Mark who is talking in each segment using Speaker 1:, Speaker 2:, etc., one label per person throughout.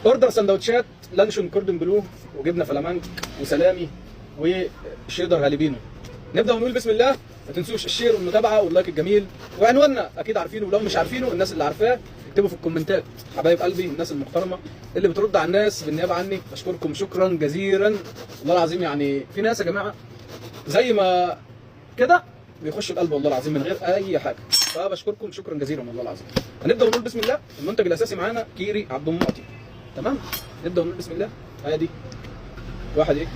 Speaker 1: اوردر سندوتشات لانشون كوردون بلو وجبنه فلامنك وسلامي وشيدر هاليبينو. نبدا ونقول بسم الله. ما تنسوش الشير والمتابعه واللايك الجميل، وعنواننا اكيد عارفينه، ولو مش عارفينه الناس اللي عارفاه اكتبوا في الكومنتات. حبايب قلبي الناس المحترمه اللي بترد على الناس بالنيابه عني بشكركم شكرا جزيلا والله العظيم. يعني في ناس يا جماعه زي ما كده بيخشوا القلب والله العظيم من غير اي حاجه، فبشكركم شكرا جزيلا والله العظيم. هنبدا ونقول بسم الله. المنتج الاساسي معانا كيري عبد المعطي، تمام. نبدا ونقول بسم الله. ادي واحد ايه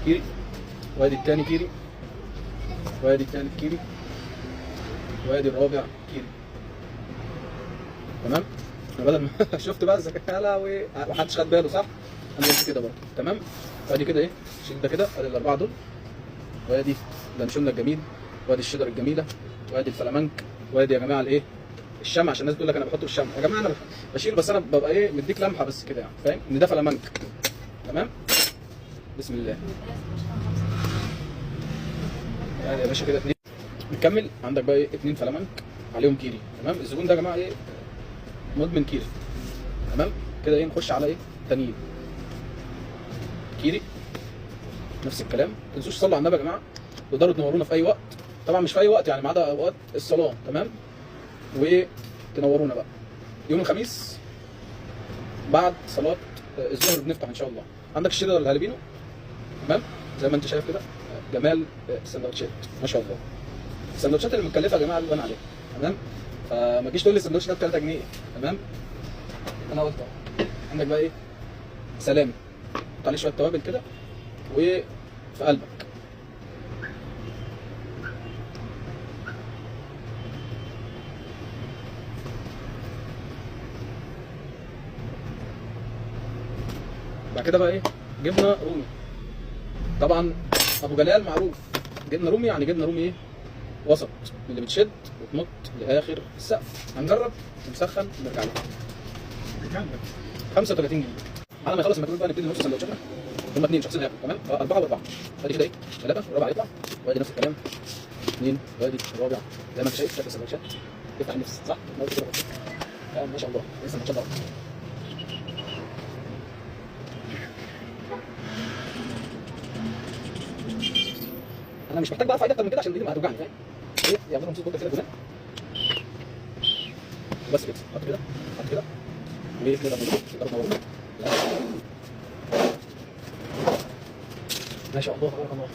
Speaker 1: كيري، وادي الثاني كيري، وادي الثالث كيري، وادي الرابع كيري، تمام. انا بدل ما شفت بقى الذكاء لهوي محدش خد باله صح؟ انا قلت كده برضه تمام. وادي كده ايه، شيل ده كده، ادي الاربعه دول، وادي اللانشون الجميل، وادي الشجر الجميله، وادي الفلامنك، وادي يا جماعه الايه الشمع، عشان الناس بتقول لك انا بحط الشمع. يا جماعه انا بشيل بس انا ببقى ايه مديك لمحه بس كده، يعني فاهم ان ده فلامنك، تمام. بسم الله. يعني يا باشا كده اتنين. نكمل. عندك بقى ايه 2 فلامنك عليهم كيري، تمام. الزبون ده يا جماعه ايه مدمن كيري، تمام. كده ايه نخش على ايه تانيين كيري، نفس الكلام. ما تنسوش تصلوا على النبي يا جماعه. تقدروا تنورونا في اي وقت، طبعا مش في اي وقت يعني ما عدا اوقات الصلاه، تمام. وتنورونا بقى يوم الخميس بعد صلاه الظهر بنفتح ان شاء الله. عندك الشيدر الهالبينو، تمام، زي ما انت شايف كده. جمال السندوتشات ما شاء الله. السندوتشات اللي متكلفه يا جماعه بيبان عليها، تمام. فما تجيش تقول لي السندوتش ده ب 3 جنيه، تمام. انا قلت اهو. عندك بقى ايه سلامي، حط عليه شويه توابل كده وفي قلبك. بعد كده بقى ايه جبنه رومي، طبعا ابو جلال معروف جبنه رومي، يعني جبنه رومي ايه وسط اللي بتشد وتنط لاخر السقف. هنجرب ونسخن ونرجع لكم. 35 جنيه. على ما يخلص المكرونه بقى نبتدي نرص سندوتشاتنا. هم 2 شخصين هياكلوا، تمام. 4 و4. ادي كده ايه 3 والرابع يطلع، وادي نفس الكلام 2، وادي الرابع. زي ما انت شايف شكل السندوتشات تفتح النفس صح؟ ما شاء الله لسه سندوتشات ضرب. انا مش محتاج بقى ارفع ايدي اكتر من كده عشان ايدي ما هتوجعني، فاهم؟ ايه يعملوا مصيبه كده جنان بس كده. حط كده، حط كده، وكده نضرب. ما شاء الله تبارك الله.